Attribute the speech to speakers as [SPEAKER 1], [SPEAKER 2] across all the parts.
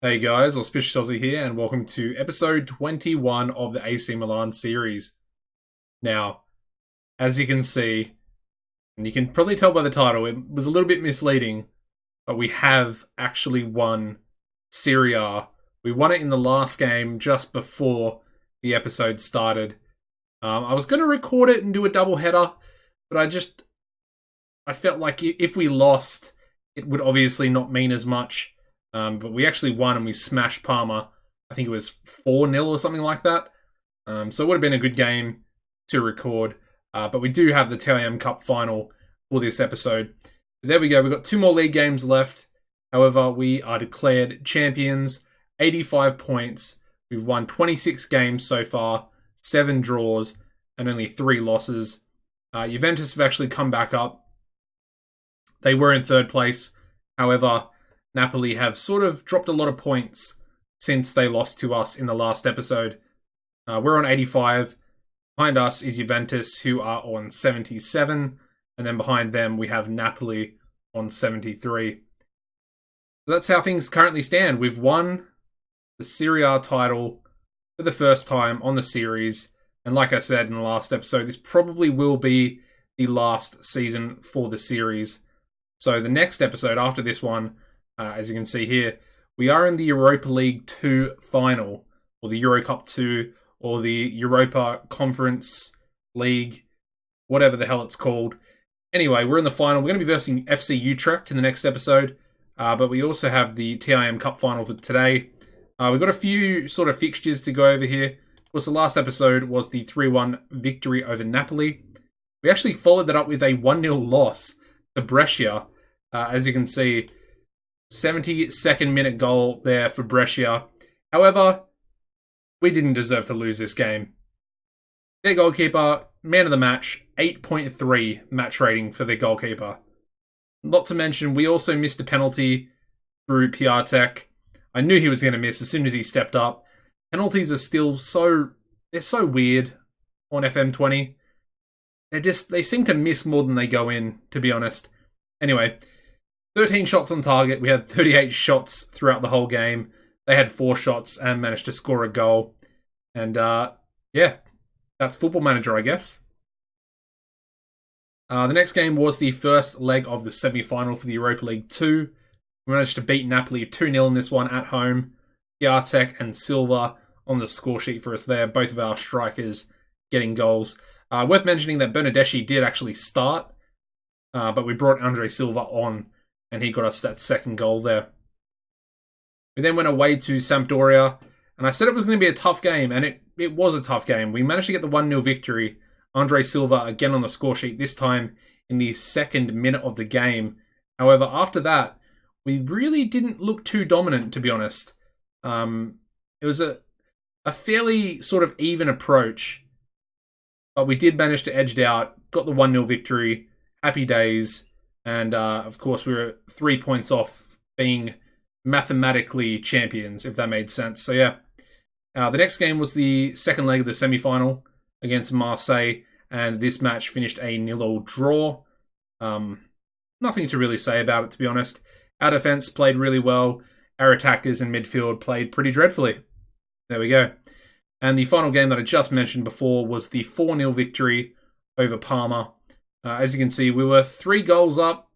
[SPEAKER 1] Hey guys, Auspicious Aussie here, and welcome to episode 21 of the AC Milan series. Now, as you can see, and you can probably tell by the title, it was a little bit misleading, but we have actually won Serie A. We won it in the last game just before the episode started. I was going to record it and do a double header, but I felt like if we lost, it would obviously not mean as much. But we actually won and we smashed Parma. I think it was 4-0 or something like that. So it would have been a good game to record. But we do have the TIM Cup final for this episode. There we go. We've got 2 more league games left. However, we are declared champions. 85 points. We've won 26 games so far. 7 draws and only 3 losses. Juventus have actually come back up. They were in 3rd place. However, Napoli have sort of dropped a lot of points since they lost to us in the last episode. We're on 85. Behind us is Juventus, who are on 77. And then behind them, we have Napoli on 73. So that's how things currently stand. We've won the Serie A title for the first time on the series. And like I said in the last episode, this probably will be the last season for the series. So the next episode after this one, as you can see here, we are in the Europa League 2 final, or the Euro Cup 2, or the Europa Conference League, whatever the hell it's called. Anyway, we're in the final. We're going to be versing FC Utrecht in the next episode, but we also have the TIM Cup final for today. We've got a few sort of fixtures to go over here. Of course, the last episode was the 3-1 victory over Napoli. We actually followed that up with a 1-0 loss to Brescia, as you can see. 72nd minute goal there for Brescia. However, we didn't deserve to lose this game. Their goalkeeper, man of the match, 8.3 match rating for their goalkeeper. Not to mention, we also missed a penalty through Piatek. I knew he was going to miss as soon as he stepped up. Penalties are still they're so weird on FM20. They seem to miss more than they go in, to be honest. Anyway, 13 shots on target. We had 38 shots throughout the whole game. They had 4 shots and managed to score a goal. And yeah, that's Football Manager, I guess. The next game was the first leg of the semi-final for the Europa League 2. We managed to beat Napoli 2-0 in this one at home. Piatek and Silva on the score sheet for us there. Both of our strikers getting goals. Worth mentioning that Bernardeschi did actually start, but we brought Andre Silva on, and he got us that second goal there. We then went away to Sampdoria, and I said it was going to be a tough game, and it was a tough game. We managed to get the 1-0 victory. Andre Silva again on the score sheet, this time in the 2nd minute of the game. However, after that, we really didn't look too dominant, to be honest. It was a fairly sort of even approach, but we did manage to edge it out, got the 1-0 victory, happy days. And, of course, we were 3 points off being mathematically champions, if that made sense. So, yeah. The next game was the second leg of the semi-final against Marseille. And this match finished a 0-0 draw. Nothing to really say about it, to be honest. Our defense played really well. Our attackers and midfield played pretty dreadfully. There we go. And the final game that I just mentioned before was the 4-0 victory over Parma. As you can see, we were 3 goals up.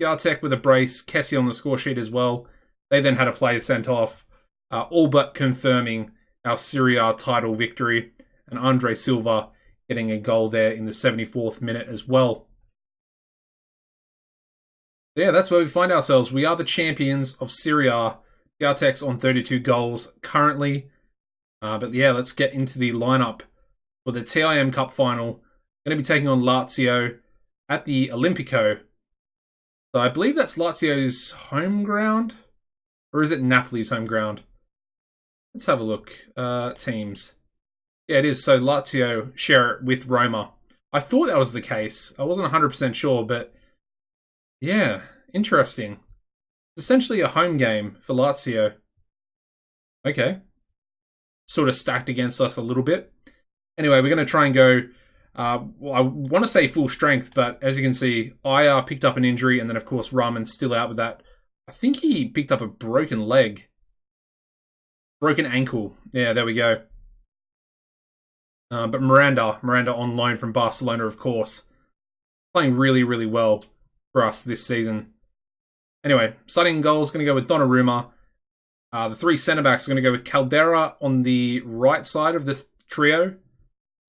[SPEAKER 1] Piatek with a brace, Kessie on the score sheet as well. They then had a player sent off, all but confirming our Serie A title victory. And Andre Silva getting a goal there in the 74th minute as well. Yeah, that's where we find ourselves. We are the champions of Serie A. Piatek's on 32 goals currently. But yeah, let's get into the lineup for the TIM Cup final. Going to be taking on Lazio at the Olimpico. So I believe that's Lazio's home ground. Or is it Napoli's home ground? Let's have a look. Teams. Yeah, it is. So Lazio share it with Roma. I thought that was the case. I wasn't 100% sure, but yeah, interesting. It's essentially a home game for Lazio. Okay. Sort of stacked against us a little bit. Anyway, we're going to try and go Well, I want to say full strength, but as you can see, Ayer picked up an injury, and then, of course, Rahman's still out with that. I think he picked up a broken leg. Broken ankle. Yeah, there we go. But Miranda on loan from Barcelona, of course. Playing really, really well for us this season. Anyway, starting goals going to go with Donnarumma. The three centre-backs are going to go with Caldera on the right side of this trio.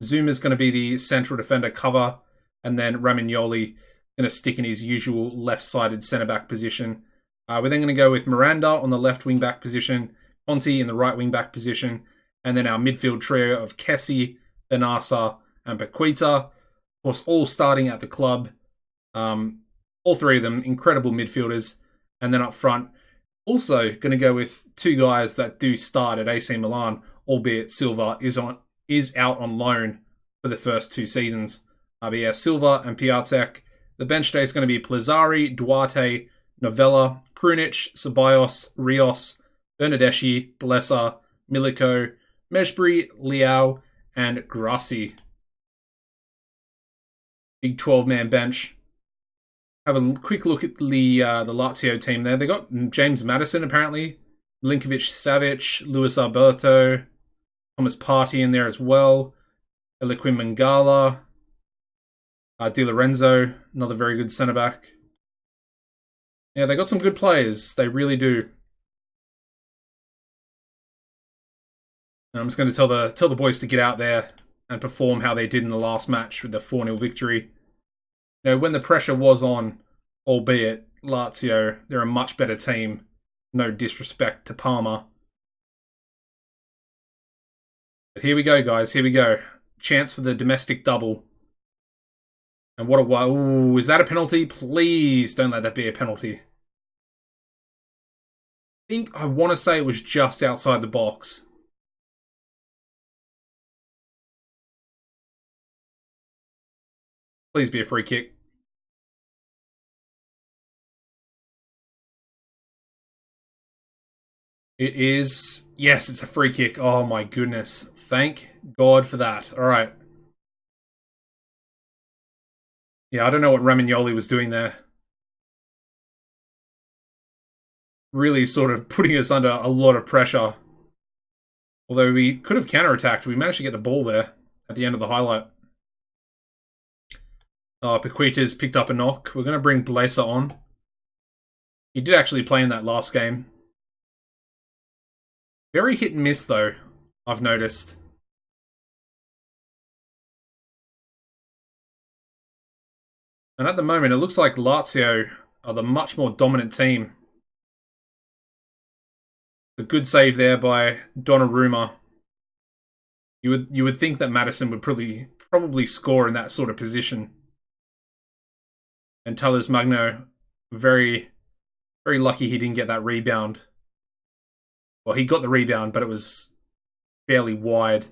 [SPEAKER 1] Zuma's going to be the central defender cover. And then Romagnoli going to stick in his usual left-sided centre-back position. We're then going to go with Miranda on the left wing-back position. Conti in the right wing-back position. And then our midfield trio of Kessie, Benassa, and Paquita. Of course, all starting at the club. All three of them incredible midfielders. And then up front, also going to go with two guys that do start at AC Milan, albeit Silva is out on loan for the first two seasons. But yeah, Silva and Piatek. The bench today is going to be Plazzari, Duarte, Novella, Krunic, Ceballos, Rios, Bernadeschi, Blesa, Milico, Meshbury, Liao, and Grassi. Big 12-man bench. Have a quick look at the Lazio team there. They got James Maddison, apparently. Milinkovic-Savic, Luis Alberto, Thomas Partey in there as well. Eliquim Mangala. Di Lorenzo, another very good centre-back. Yeah, they got some good players. They really do. And I'm just going to tell the boys to get out there and perform how they did in the last match with the 4-0 victory. You know, when the pressure was on, albeit Lazio, they're a much better team. No disrespect to Parma. But here we go, guys. Here we go. Chance for the domestic double. And what a... Ooh, is that a penalty? Please don't let that be a penalty. I want to say it was just outside the box. Please be a free kick. It is... Yes, it's a free kick. Oh my goodness. Thank God for that. All right. Yeah, I don't know what Romagnoli was doing there. Really sort of putting us under a lot of pressure. Although we could have counterattacked. We managed to get the ball there at the end of the highlight. Oh, Paquita's picked up a knock. We're going to bring Blesa on. He did actually play in that last game. Very hit and miss, though, I've noticed. And at the moment, it looks like Lazio are the much more dominant team. A good save there by Donnarumma. You would think that Maddison would probably score in that sort of position. And Telles Magno, very, very lucky he didn't get that rebound. Well, he got the rebound, but it was fairly wide.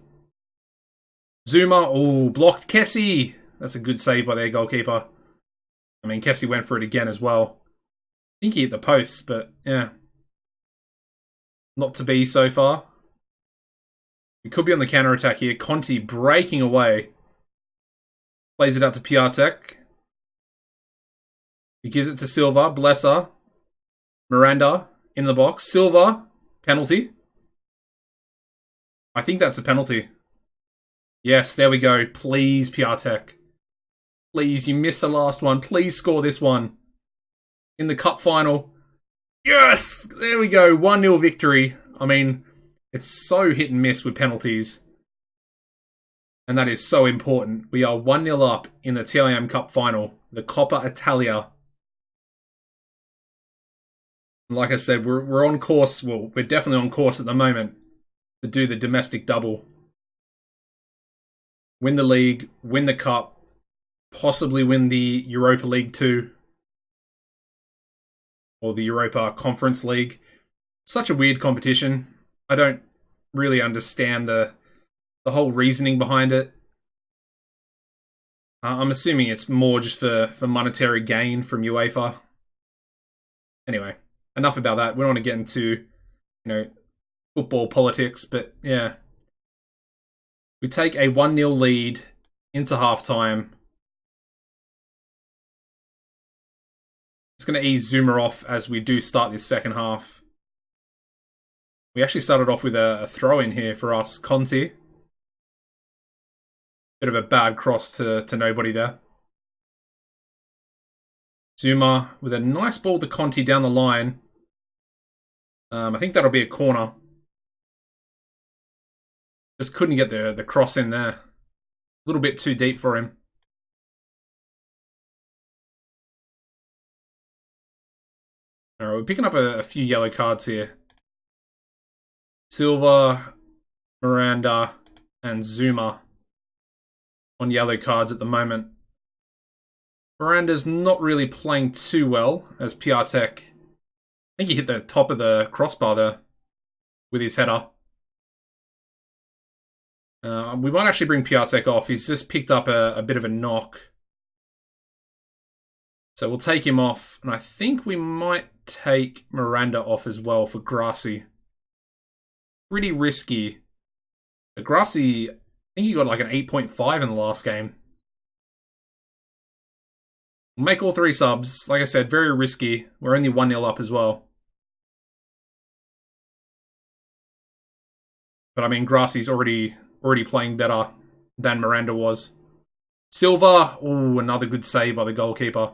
[SPEAKER 1] Zuma, oh, blocked Kessie. That's a good save by their goalkeeper. I mean, Kessie went for it again as well. I think he hit the post, but yeah. Not to be so far. We could be on the counter-attack here. Conti breaking away. Plays it out to Piatek. He gives it to Silva. Blesa. Miranda in the box. Silva. Penalty. I think that's a penalty. Yes, there we go. Please, Piatek. Please, you missed the last one. Please score this one. In the cup final. Yes! There we go. 1-0 victory. I mean, it's so hit and miss with penalties. And that is so important. We are 1-0 up in the TIM Cup final. The Coppa Italia. Like I said, we're on course. Well, we're definitely on course at the moment to do the domestic double. Win the league, win the cup, possibly win the Europa League 2. Or the Europa Conference League. Such a weird competition. I don't really understand the whole reasoning behind it. I'm assuming it's more just for monetary gain from UEFA. Anyway, enough about that. We don't want to get into, football politics, but yeah. We take a 1-0 lead into halftime. It's going to ease Zuma off as we do start this second half. We actually started off with a throw-in here for us, Conti. Bit of a bad cross to nobody there. Zuma with a nice ball to Conti down the line. I think that'll be a corner. Just couldn't get the cross in there. A little bit too deep for him. Alright, we're picking up a few yellow cards here. Silva, Miranda, and Zuma on yellow cards at the moment. Miranda's not really playing too well as Piatek. I think he hit the top of the crossbar there with his header. We might actually bring Piatek off. He's just picked up a bit of a knock. So we'll take him off. And I think we might take Miranda off as well for Grassi. Pretty risky. But Grassi, I think he got like an 8.5 in the last game. We'll make all 3 subs. Like I said, very risky. We're only 1-0 up as well. But I mean, Grassi's already playing better than Miranda was. Silva, ooh, another good save by the goalkeeper.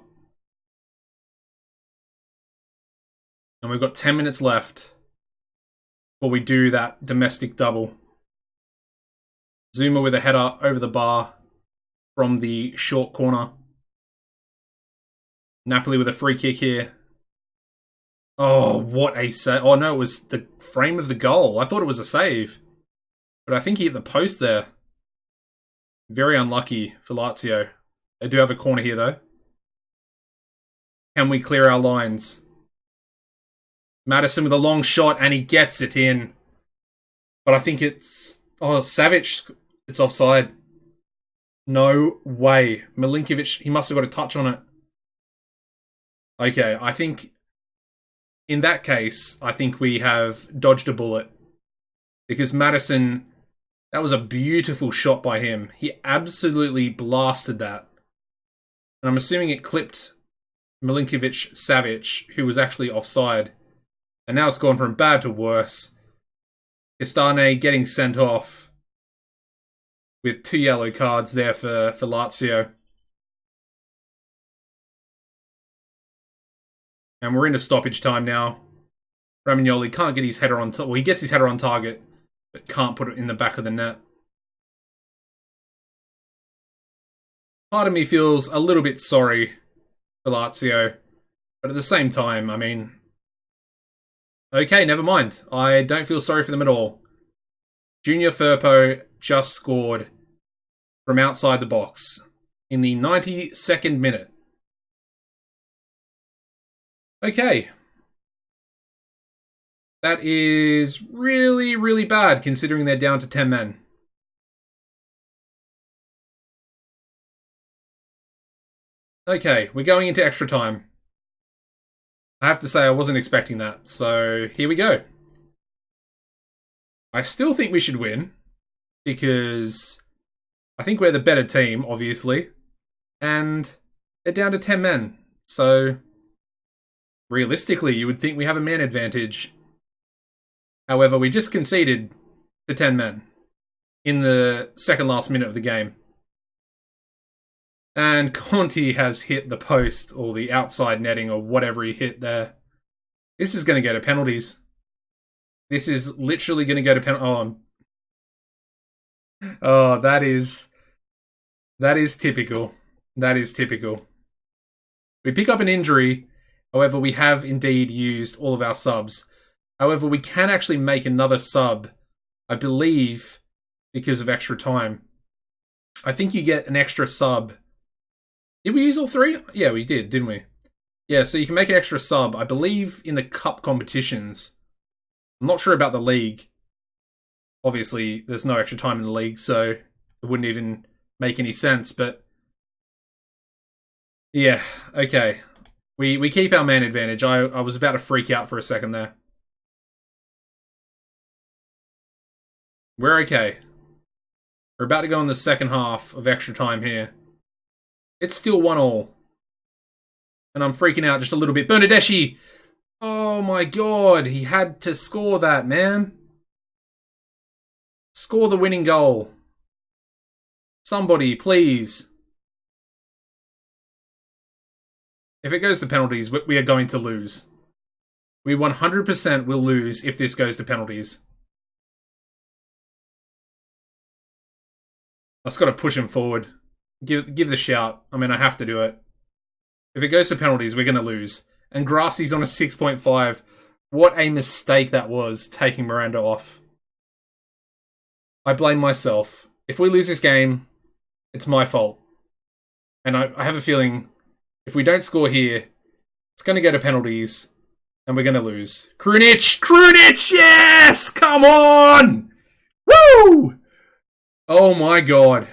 [SPEAKER 1] And we've got 10 minutes left before we do that domestic double. Zuma with a header over the bar from the short corner. Napoli with a free kick here. Oh, what a save. Oh, no, it was the frame of the goal. I thought it was a save. But I think he hit the post there. Very unlucky for Lazio. They do have a corner here, though. Can we clear our lines? Madison with a long shot, and he gets it in. But I think it's... Oh, Savic. It's offside. No way. Milinkovic, he must have got a touch on it. Okay, I think... In that case, I think we have dodged a bullet. Because Madison... That was a beautiful shot by him. He absolutely blasted that. And I'm assuming it clipped Milinkovic-Savic, who was actually offside. And now it's gone from bad to worse. Castane getting sent off with 2 yellow cards there for Lazio. And we're into stoppage time now. Romagnoli can't get his header on... Well, he gets his header on target, but can't put it in the back of the net. Part of me feels a little bit sorry for Lazio. But at the same time, I mean... Okay, never mind. I don't feel sorry for them at all. Junior Firpo just scored from outside the box in the 92nd minute. Okay. That is really, really bad considering they're down to 10 men. Okay, we're going into extra time. I have to say I wasn't expecting that, so here we go. I still think we should win, because I think we're the better team, obviously, and they're down to 10 men, so realistically you would think we have a man advantage. However, we just conceded to 10 men in the second last minute of the game. And Conti has hit the post or the outside netting or whatever he hit there. This is going to go to penalties. This is literally going to go to penalties. Oh, that is typical. That is typical. We pick up an injury. However, we have indeed used all of our subs. However, we can actually make another sub, I believe, because of extra time. I think you get an extra sub. Did we use all 3? Yeah, we did, didn't we? Yeah, so you can make an extra sub, I believe, in the cup competitions. I'm not sure about the league. Obviously, there's no extra time in the league, so it wouldn't even make any sense, but... Yeah, okay. We keep our man advantage. I was about to freak out for a second there. We're okay. We're about to go in the second half of extra time here. It's still 1-1. And I'm freaking out just a little bit. Bernardeschi! Oh my god, he had to score that, man. Score the winning goal. Somebody, please. If it goes to penalties, we are going to lose. We 100% will lose if this goes to penalties. I just got to push him forward. Give the shout. I mean, I have to do it. If it goes to penalties, we're going to lose. And Grassi's on a 6.5. What a mistake that was, taking Miranda off. I blame myself. If we lose this game, it's my fault. And I have a feeling if we don't score here, it's going to go to penalties, and we're going to lose. Krunic! Krunic! Yes! Come on! Woo! Oh my god.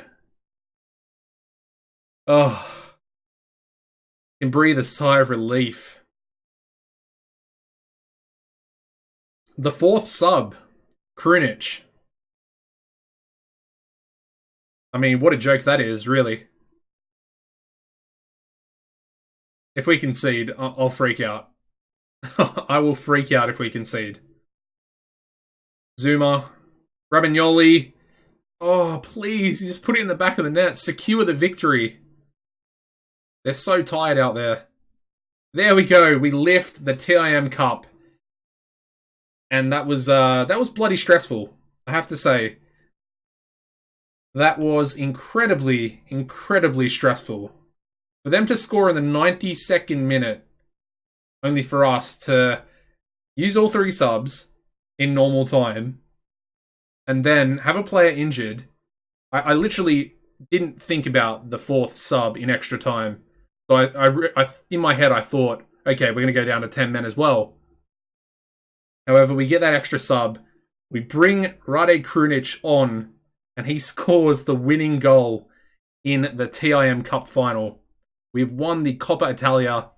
[SPEAKER 1] Oh. I can breathe a sigh of relief. The fourth sub, Krunic. I mean, what a joke that is, really. If we concede, I'll freak out. I will freak out if we concede. Zuma. Rabignoli. Oh, please, just put it in the back of the net. Secure the victory. They're so tired out there. There we go. We lift the TIM Cup. And that was bloody stressful, I have to say. That was incredibly, incredibly stressful. For them to score in the 92nd minute, only for us to use all three subs in normal time, and then have a player injured. I literally didn't think about the fourth sub in extra time. So I in my head, I thought, okay, we're going to go down to 10 men as well. However, we get that extra sub. We bring Rade Krunic on, and he scores the winning goal in the TIM Cup final. We've won the Coppa Italia.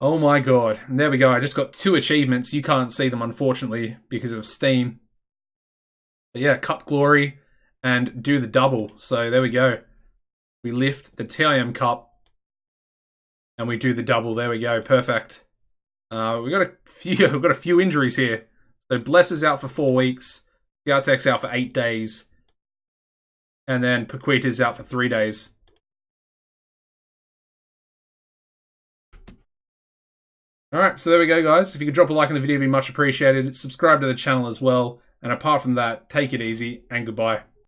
[SPEAKER 1] Oh my god. And there we go. I just got 2 achievements. You can't see them, unfortunately, because of Steam. But yeah, Cup Glory and do the double. So there we go. We lift the TIM Cup and we do the double. There we go. Perfect. We've got a few injuries here. So Bless is out for 4 weeks. Piatek's out for 8 days. And then Paquita's out for 3 days. Alright, so there we go, guys. If you could drop a like on the video, it'd be much appreciated. Subscribe to the channel as well. And apart from that, take it easy and goodbye.